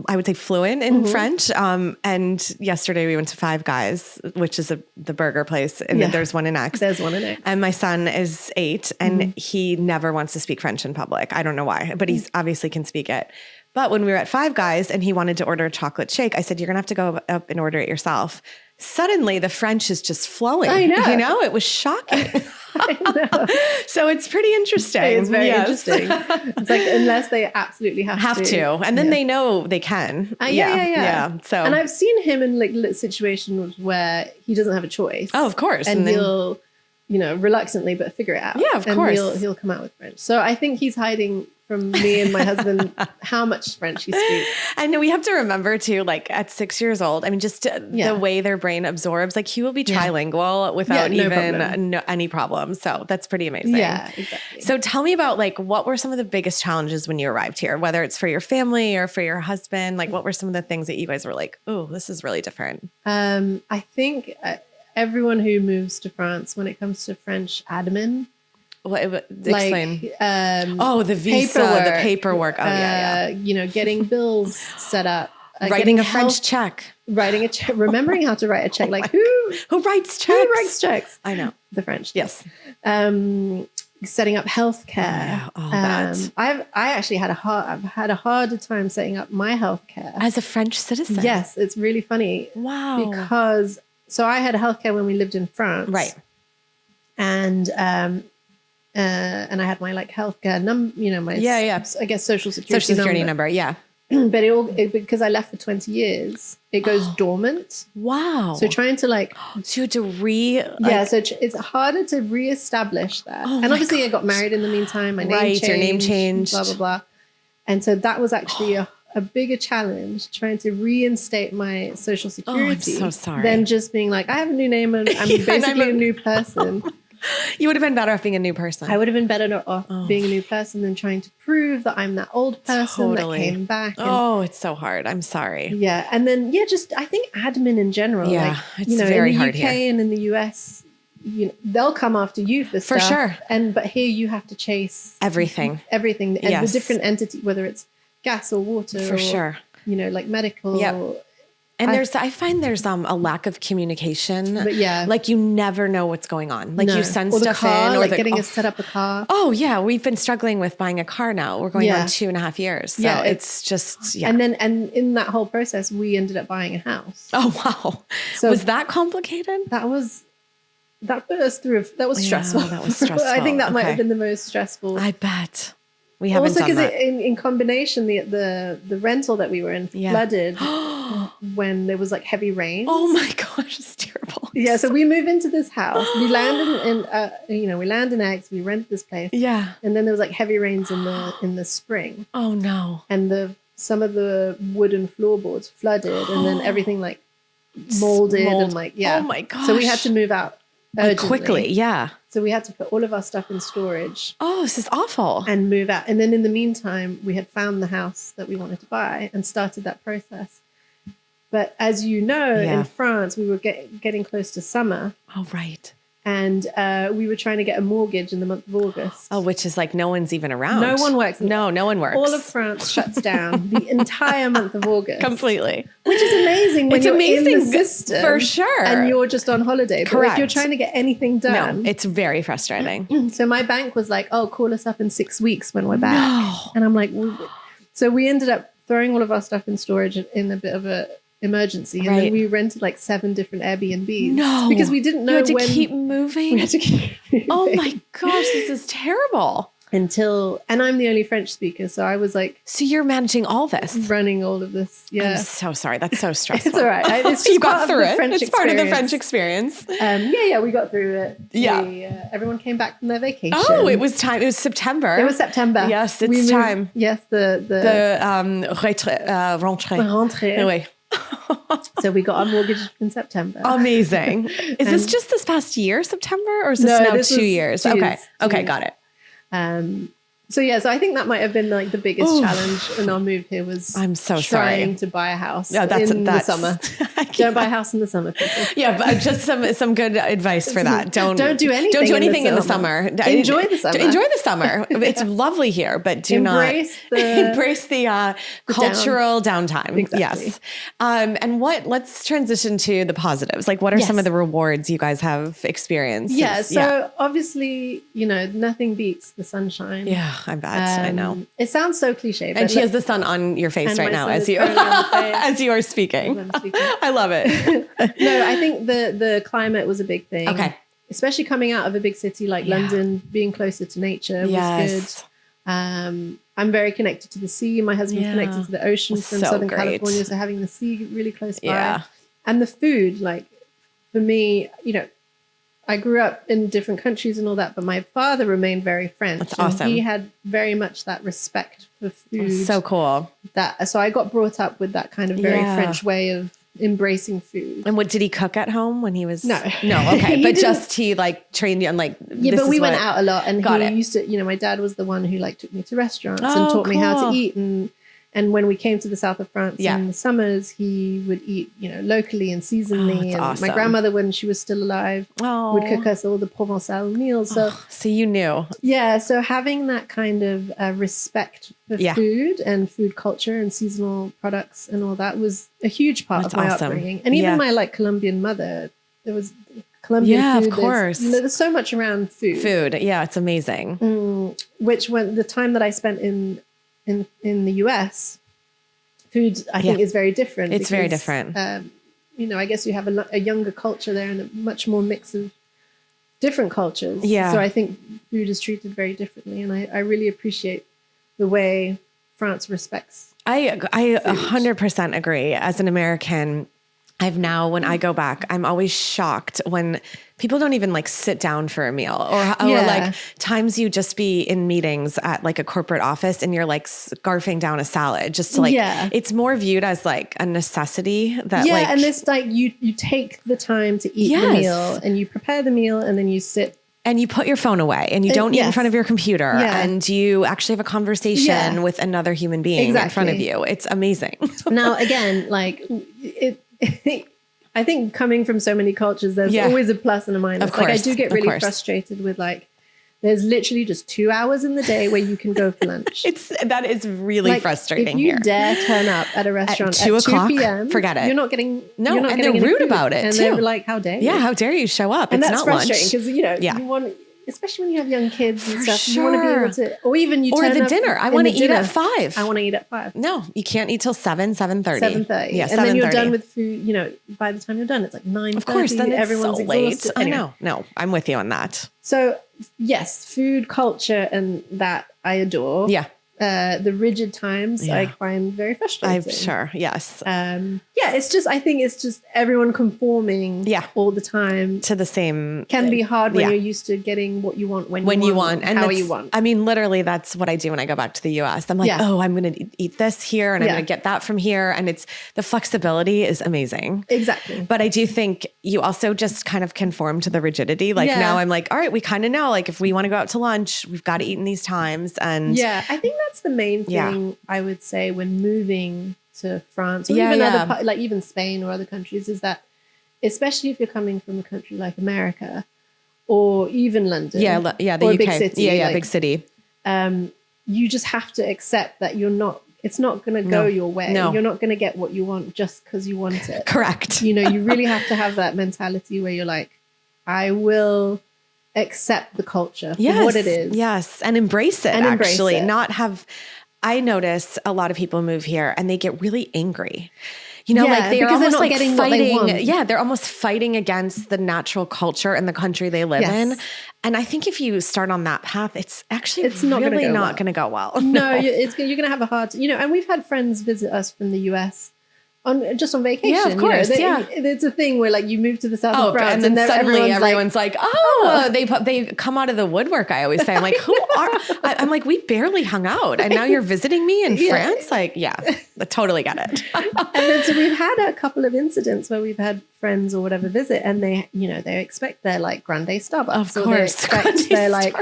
I would say, fluent in French. And yesterday we went to Five Guys, which is the burger place. And then there's one in X. There's one in X. And my son is 8 and he never wants to speak French in public. I don't know why, but he obviously can speak it. But when we were at Five Guys and he wanted to order a chocolate shake, I said, you're going to have to go up and order it yourself. Suddenly the French is just flowing. I know. It was shocking. I know. So it's pretty interesting. It's very interesting. It's like, unless they absolutely have to. And then they know they can. Yeah. So, and I've seen him in like situations where he doesn't have a choice. Oh, of course. And he'll, reluctantly, but figure it out. Yeah, of course. And he'll come out with French. So I think he's hiding from me and my husband how much French he speaks. And we have to remember too, like at 6 years old, I mean, just the way their brain absorbs, like he will be trilingual without any problem. So that's pretty amazing. Yeah, exactly. So tell me about like, what were some of the biggest challenges when you arrived here, whether it's for your family or for your husband? Like what were some of the things that you guys were like, oh, this is really different? I think everyone who moves to France, when it comes to French admin, explain. The visa, the paperwork. Oh, yeah. Getting bills set up. Writing a French check. Writing a check. Remembering how to write a check. Like who writes checks? Who writes checks? I know. The French. Yes. Setting up healthcare. Yeah, all that. I've had a harder time setting up my healthcare as a French citizen. Yes, it's really funny. Wow. Because I had healthcare when we lived in France. Right. And I had my like healthcare number, my I guess social security number. Yeah. But because I left for 20 years, it goes dormant. Wow. So trying to like, so you had to so it's harder to reestablish that. And obviously I got married in the meantime. My name changed. Your name changed. Blah, blah, blah. And so that was actually a bigger challenge trying to reinstate my social security I'm so sorry. than just being like, I have a new name and I'm basically a new person. You would have been better off being a new person. I would have been better off being a new person than trying to prove that I'm that old person that came back. And, it's so hard. I'm sorry. Yeah. And then, just I think admin in general. Yeah, like, it's very in the hard UK here. and in the US, they'll come after you for stuff. For sure. But here you have to chase everything. And the different entity, whether it's gas or water. For sure. Like medical. Yep. And I find there's a lack of communication. But yeah. Like you never know what's going on. Like you send or the stuff car, in. Or like getting us set up a car. Oh yeah. We've been struggling with buying a car now. We're going on 2.5 years. So it's just, And then, and in that whole process, we ended up buying a house. Oh, wow. So was that complicated? That put us through. That was stressful. That was stressful. I think that might have been the most stressful. I bet. We haven't also done that. because in combination the rental that we were in flooded when there was like heavy rain. Oh my gosh, it's terrible. Yeah, so we move into this house. We land we land in Eggs. We rent this place. Yeah, and then there was like heavy rains in the spring. Oh no! And some of the wooden floorboards flooded, and then everything like molded and like Oh my gosh! So we had to move out urgently. Quickly. Yeah. So we had to put all of our stuff in storage. Oh, this is awful. And move out. And then in the meantime, we had found the house that we wanted to buy and started that process. But as you know, in France, we were getting close to summer. Oh, right. And we were trying to get a mortgage in the month of August. Oh, which is like no one's even around. No one works. No one works. All of France shuts down the entire month of August. Completely. Which is amazing when you're in the system. For sure. And you're just on holiday. But Correct. if you're trying to get anything done. No, it's very frustrating. So my bank was like, call us up in 6 weeks when we're back. No. And I'm like, so we ended up throwing all of our stuff in storage in a bit of a emergency. And then we rented like 7 different Airbnbs. No. Because we didn't know when. We had to keep moving. Oh my gosh, this is terrible. And I'm the only French speaker. So I was like. So you're managing all this. Running all of this. Yeah. I'm so sorry. That's so stressful. It's all right. It's just you got through it. It's part of the French experience. We got through it. Yeah. Everyone came back from their vacation. Oh, it was time. It was September. It was September. Yes, it's time. Yes, the rentrée. Anyway. So we got our mortgage in September. Amazing. Is this just this past year, September, or is this now 2 years? Okay, got it. So I think that might have been like the biggest challenge in our move here was I'm so trying sorry. to buy a house in the summer. Don't buy a house in the summer, people. Yeah, but just some good advice for that. Don't do anything. Don't do anything in the summer. Enjoy the summer. Enjoy the summer. It's lovely here, but do embrace the cultural downtime. Exactly. Yes. And let's transition to the positives. Like, what are some of the rewards you guys have experienced? Yeah. So obviously, nothing beats the sunshine. Yeah, I bet. I know. It sounds so cliche, and she has the sun on your face right now as you are speaking. I love it. No, I think the climate was a big thing. Okay. Especially coming out of a big city like London, being closer to nature was good. I'm very connected to the sea. My husband's connected to the ocean from Southern California. So having the sea really close by. And the food, like for me, I grew up in different countries and all that, but my father remained very French. That's awesome. And he had very much that respect for food. That's so cool. So I got brought up with that kind of very French way of embracing food. And what did he cook at home when he was? No, okay, but he like trained you on like. Yeah, but we went out a lot, and he used to. My dad was the one who like took me to restaurants and taught me how to eat, and when we came to the south of France in the summers, he would eat, locally and seasonally. And awesome. My grandmother, when she was still alive, would cook us all the Provençal meals. So you knew. Yeah. So having that kind of respect for food and food culture and seasonal products and all that was a huge part of my upbringing. And even my Columbian mother, there was Columbian food. Yeah, of course. There's so much around food. Yeah, it's amazing. Which when the time that I spent in the US, food I think is very different. It's very different. I guess you have a younger culture there and a much more mix of different cultures. Yeah. So I think food is treated very differently, and I really appreciate the way France respects. I 100% agree. As an American, I've now, when I go back, I'm always shocked when people don't even like sit down for a meal or like times you just be in meetings at like a corporate office and you're like scarfing down a salad just to like, it's more viewed as like a necessity that like. And this like you take the time to eat the meal and you prepare the meal and then you sit. And you put your phone away and you don't eat in front of your computer and you actually have a conversation with another human being in front of you. It's amazing. Now, again, like I think coming from so many cultures, there's always a plus and a minus. Like I do get really frustrated with like, there's literally just 2 hours in the day where you can go for lunch. That is really frustrating here. If you dare turn up at a restaurant at 2 p.m., forget it. You're not getting and they're rude about it and too. they're like, how dare you? Yeah, how dare you show up? And it's that's not frustrating because you want, especially when you have young kids and stuff, you want to be able to, or even you turn the up dinner. I want to eat at 5. I want to eat at 5. No, you can't eat till 7:30. 7:30. Yeah, and then you're done with food. You know, by the time you're done, it's like 9:30. Of course, then it's everyone's so late. exhausted. Anyway. I know. No, I'm with you on that. So yes, food culture and that I adore. Yeah. The rigid times I find very frustrating. I'm sure. Yes. It's just, I think it's just everyone conforming all the time to the same can be hard when you're used to getting what you want when you want and how you want. I mean, literally that's what I do when I go back to the US. I'm like, oh, I'm going to eat this here and I'm going to get that from here. And it's the flexibility is amazing. Exactly. But I do think you also just kind of conform to the rigidity. Like now I'm like, all right, we kind of know, like if we want to go out to lunch, we've got to eat in these times. And I think that's the main thing I would say when moving to France or even other like even Spain or other countries is that, especially if you're coming from a country like America or even London, the or UK, a big city, like, big city, you just have to accept that it's not going to go your way. No. You're not going to get what you want just because you want it. Correct. You know, you really have to have that mentality where you're like, I will accept the culture for what it is. Yes. And embrace it, not have, I notice a lot of people move here and they get really angry. You know, like they're almost like fighting. Yeah, they're almost fighting against the natural culture and the country they live in. And I think if you start on that path, it's not going to go well. No, you're going to have a hard time. You know, and we've had friends visit us from the US on vacation. Yeah, of course. It's a thing where like you move to the south of France and then suddenly everyone's like, they come out of the woodwork. I always say, I'm like, I'm like, we barely hung out and now you're visiting me in France. Like, I totally get it. And then so we've had a couple of incidents where we've had friends or whatever visit and they expect their like grande Starbucks. Of course. Or they expect their like,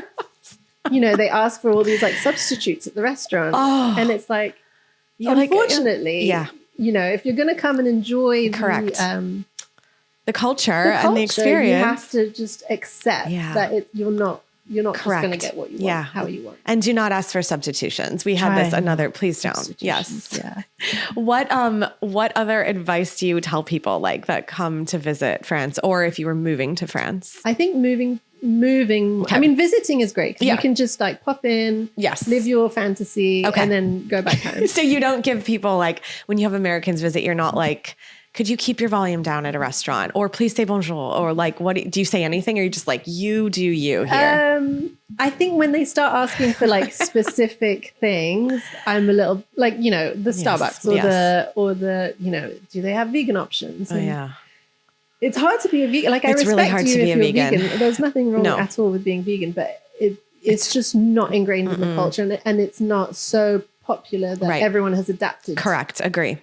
they ask for all these like substitutes at the restaurant. And it's like, unfortunately, if you're going to come and enjoy the culture and the experience, you have to just accept that you're not just going to get what you want, how you want. And do not ask for substitutions. We had please don't. Yes. Yeah. What other advice do you tell people like that come to visit France or if you were moving to France? I think moving. Okay. I mean, visiting is great. You can just like pop in, live your fantasy and then go back home. So you don't give people like, when you have Americans visit, you're not like, could you keep your volume down at a restaurant or please say bonjour or like, what do you say anything? Or are you just like, you do you here? I think when they start asking for like specific things, I'm a little like, the Starbucks or the, do they have vegan options? And it's hard to be a vegan. Like I respect really hard you to be if a you're vegan. There's nothing wrong at all with being vegan, but it's just not ingrained in the culture and it's not so popular that everyone has adapted. Correct. Agree.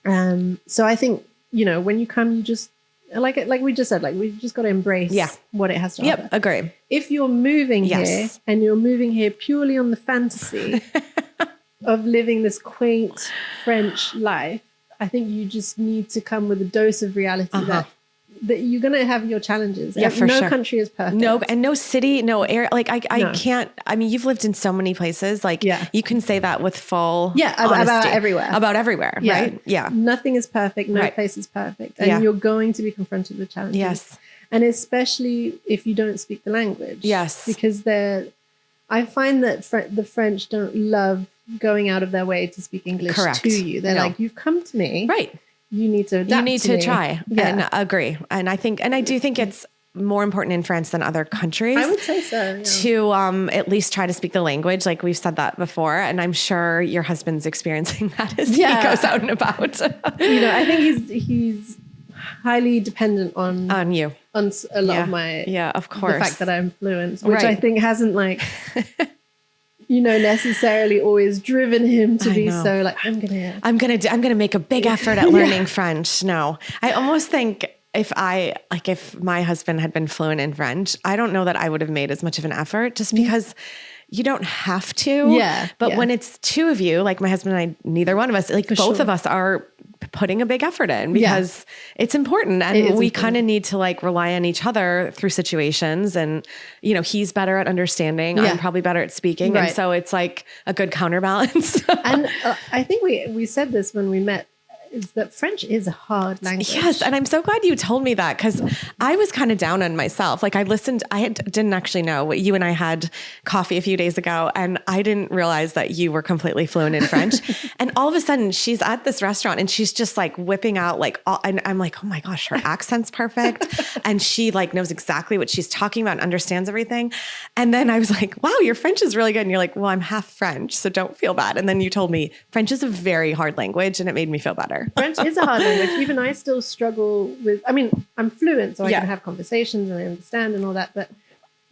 So I think, when you come, you just like we just said, like we just got to embrace what it has to offer. Agree. If you're moving here and you're moving here purely on the fantasy of living this quaint French life, I think you just need to come with a dose of reality that you're going to have your challenges. Yeah, for sure. No country is perfect. No city, no area. Like I can't, I mean, you've lived in so many places. Like you can say that with full honesty. About everywhere. Right? Yeah. Nothing is perfect. No place is perfect. And you're going to be confronted with challenges. Yes. And especially if you don't speak the language. Yes. Because I find that the French don't love going out of their way to speak English to you. They're like, you've come to me. Right. You need to adapt. You need to try and agree. And I do think it's more important in France than other countries. I would say so. To at least try to speak the language. Like we've said that before. And I'm sure your husband's experiencing that as he goes out and about. I think highly dependent on you, on a lot of my, of course, the fact that I'm fluent, which I think hasn't like, necessarily always driven him to be so like, I'm gonna make a big effort at learning French. No, I almost think if my husband had been fluent in French, I don't know that I would have made as much of an effort, just because you don't have to. Yeah. But when it's two of you, like my husband and I, neither one of us, like both of us are putting a big effort in because it's important. And we kind of need to like rely on each other through situations. And, he's better at understanding. I'm probably better at speaking. Right. And so it's like a good counterbalance. And I think we said this when we met, is that French is a hard language. Yes. And I'm so glad you told me that, because I was kind of down on myself. Like didn't actually know what you and I had coffee a few days ago, and I didn't realize that you were completely fluent in French. And all of a sudden she's at this restaurant and she's just like whipping out and I'm like, oh my gosh, her accent's perfect. And she like knows exactly what she's talking about and understands everything. And then I was like, wow, your French is really good. And you're like, well, I'm half French, so don't feel bad. And then you told me French is a very hard language, and it made me feel better. French is a hard language. Even I still struggle with, I'm fluent, so I can have conversations and I understand and all that. But,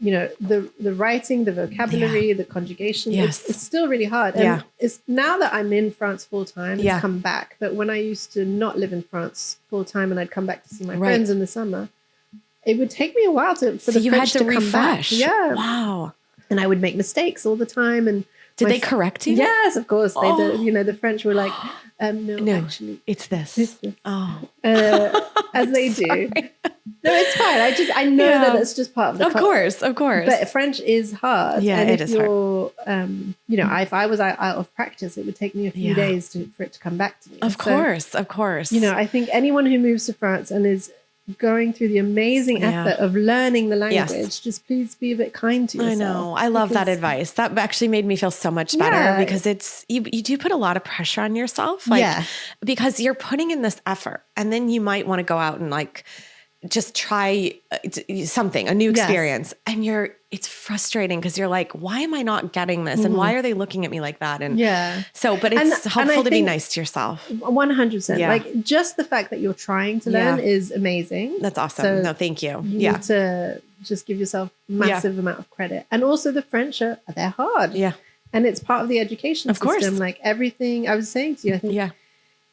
the writing, the vocabulary, the conjugation, it's still really hard. And it's now that I'm in France full time, it's come back. But when I used to not live in France full time and I'd come back to see my friends in the summer, it would take me a while for the French to come back. Yeah. Wow. And I would make mistakes all the time. And did they correct you? Yes, of course. They did. The French were like, no, actually, it's this. Oh, as they do. No, it's fine. I know that it's just part of the culture. Of course. But French is hard. Yeah, and it is hard. If I was out of practice, it would take me a few days for it to come back to me. Of course. I think anyone who moves to France and is going through the amazing effort of learning the language, just please be a bit kind to yourself. I know. I love that advice. That actually made me feel so much better, because you do put a lot of pressure on yourself. Because you're putting in this effort, and then you might want to go out and like just try something, a new experience. And it's frustrating because you're like, why am I not getting this? And why are they looking at me like that? And but it's helpful to be nice to yourself. 100%. Yeah. Like just the fact that you're trying to learn is amazing. That's awesome. No, thank you. You need to just give yourself a massive amount of credit. And also the French they're hard. Yeah. And it's part of the education system. Course. Like everything I was saying to you, I think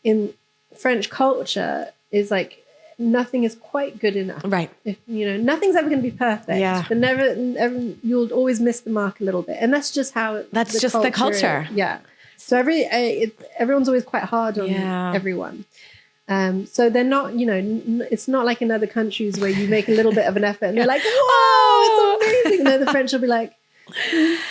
in French culture is like, nothing is quite good enough. Right. If, nothing's ever going to be perfect. Yeah. But never, you'll always miss the mark a little bit. And that's just how the culture. Yeah. So everyone's always quite hard on everyone. So they're not, it's not like in other countries where you make a little bit of an effort and they're like, whoa, it's amazing. And then the French will be like,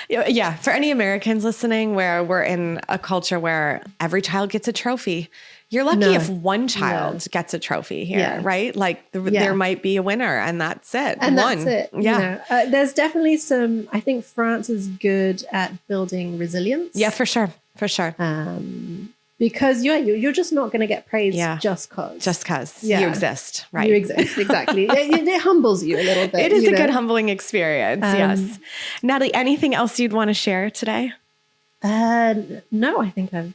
yeah. For any Americans listening, where we're in a culture where every child gets a trophy, you're lucky if one child gets a trophy here, right? Like there might be a winner, and that's it. And that's it. Yeah. There's definitely I think France is good at building resilience. Yeah, for sure. Because you're just not going to get praised just because. Just because you exist, right? You exist, exactly. it humbles you a little bit. It is a good humbling experience, yes. Nathalie, anything else you'd want to share today? No, I think I've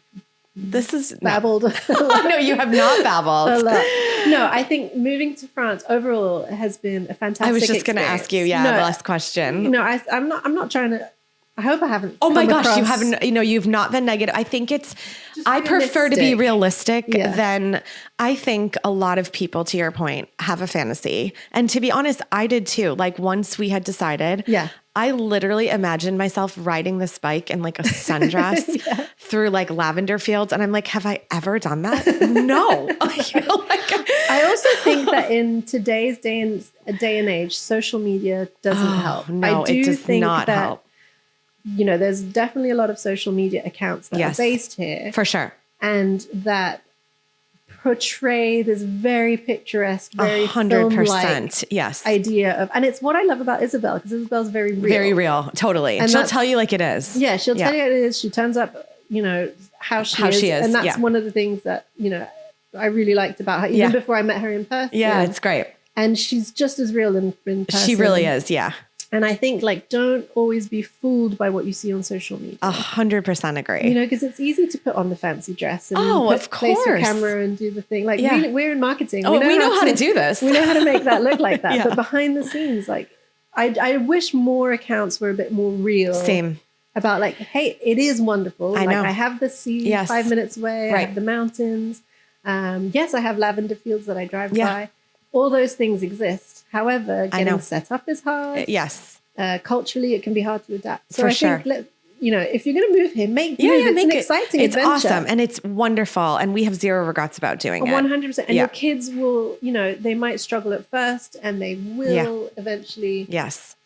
babbled. No, you have not babbled. A lot. No, I think moving to France overall has been a fantastic. I was just going to ask you, the last question. I'm not trying to. I hope I haven't. Oh my gosh, you haven't. You've not been negative. I think I prefer to be realistic than. I think a lot of people, to your point, have a fantasy, and to be honest, I did too. Like once we had decided, I literally imagined myself riding this bike in like a sundress through like lavender fields. And I'm like, have I ever done that? No. I also think that in today's day and age, social media doesn't help. No, it does not help. There's definitely a lot of social media accounts that are based here. For sure. And that portray this very picturesque, very 100% idea of, and it's what I love about Isabel, because Isabel's very real. Very real, totally. And she'll tell you like it is. Yeah, she'll tell you it is. She turns up, how she is. And that's one of the things that, I really liked about her, even before I met her in person. Yeah, it's great. And she's just as real in person. She really is, yeah. And I think like, don't always be fooled by what you see on social media. 100% agree. You know, because it's easy to put on the fancy dress and of place your course. camera and do the thing. Like we're in marketing. Oh, we know how to do this. We know how to make that look like that. But behind the scenes, like I wish more accounts were a bit more real. Same. About like, hey, it is wonderful. I know. I have the sea 5 minutes away. I have the mountains. Yes, I have lavender fields that I drive by. All those things exist. However, getting set up is hard. Yes. Culturally, it can be hard to adapt. So For I sure. think, if you're going to move here, make move. It's an exciting It's adventure. awesome. And it's wonderful. And we have zero regrets about doing it. 100%. And your kids will, they might struggle at first and they will eventually. Yes.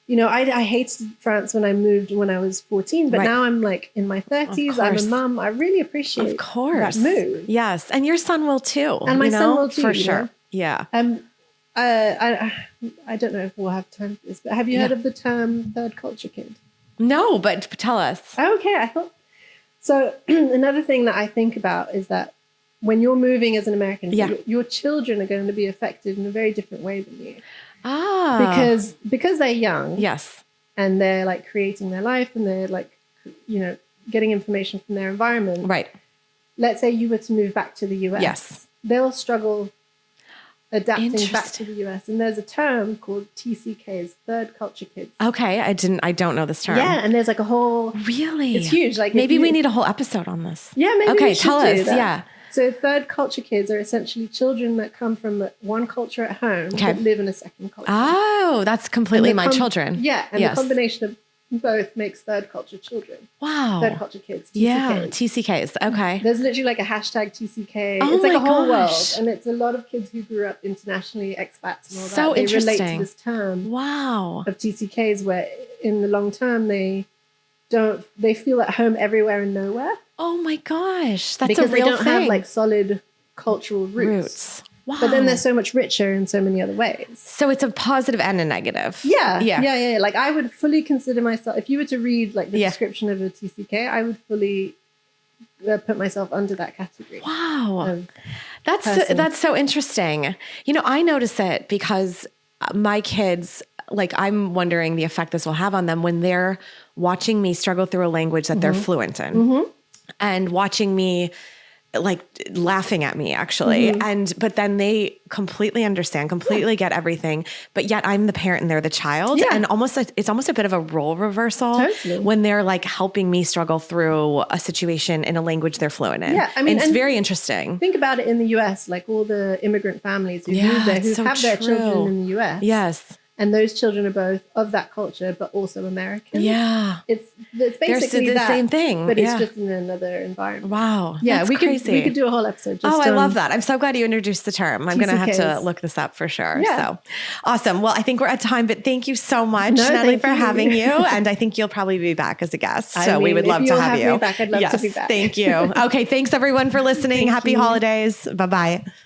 I hated France when I moved when I was 14, but now I'm like in my 30s. I'm a mum. I really appreciate that move. Yes. And your son will too. And my son will too. For sure. Yeah. I don't know if we'll have time for this, but have you heard of the term third culture kid? No, but tell us. Okay. I thought so. Another thing that I think about is that when you're moving as an American, your children are going to be affected in a very different way than you. Because they're young. Yes. And they're like creating their life and they're like, getting information from their environment. Right. Let's say you were to move back to the US. Yes. They'll struggle adapting back to the US. And there's a term called TCKs, third culture kids. Okay. I don't know this term. Yeah. And there's like a whole. Really? It's huge. Like maybe we need a whole episode on this. Yeah, maybe okay, we should tell do us. that. Yeah. So third culture kids are essentially children that come from one culture at home but live in a second culture. Oh, that's completely my children. Yeah, and the combination of both makes third culture children. Wow. Third culture kids. TCKs. Yeah, TCKs. Okay. There's literally like a hashtag TCK. Oh it's like my a whole world. gosh. And it's a lot of kids who grew up internationally, expats and all So that. They relate interesting. to this term Wow. of TCKs where in the long term they feel at home everywhere and nowhere. Oh my gosh. That's because a real they don't thing. have like solid cultural roots. Wow. But then they're so much richer in so many other ways. So it's a positive and a negative. Yeah. Like I would fully consider myself, if you were to read like the description of a TCK, I would fully put myself under that category. Wow. That's so interesting. I notice it because my kids, like I'm wondering the effect this will have on them when they're watching me struggle through a language that they're fluent in and watching me like laughing at me actually. But then they completely understand, completely get everything, but yet I'm the parent and they're the child. And it's almost a bit of a role reversal when they're like helping me struggle through a situation in a language they're fluent in. Yeah. I mean, it's very interesting. Think about it in the US, like all the immigrant families who move there, who have their children in the US. Yes. And those children are both of that culture, but also American. Yeah. It's basically the same thing. But it's just in another environment. Wow. Yeah, that's we crazy. could do a whole episode just I love that. I'm so glad you introduced the term. I'm going to have to TCKs. look this up for sure. Yeah. So awesome. Well, I think we're at time, but thank you so much, Nathalie, for having you. And I think you'll probably be back as a guest. We would love to have you. Me back, I'd love to be back. Thank you. Okay. Thanks everyone for listening. Happy holidays. Bye-bye.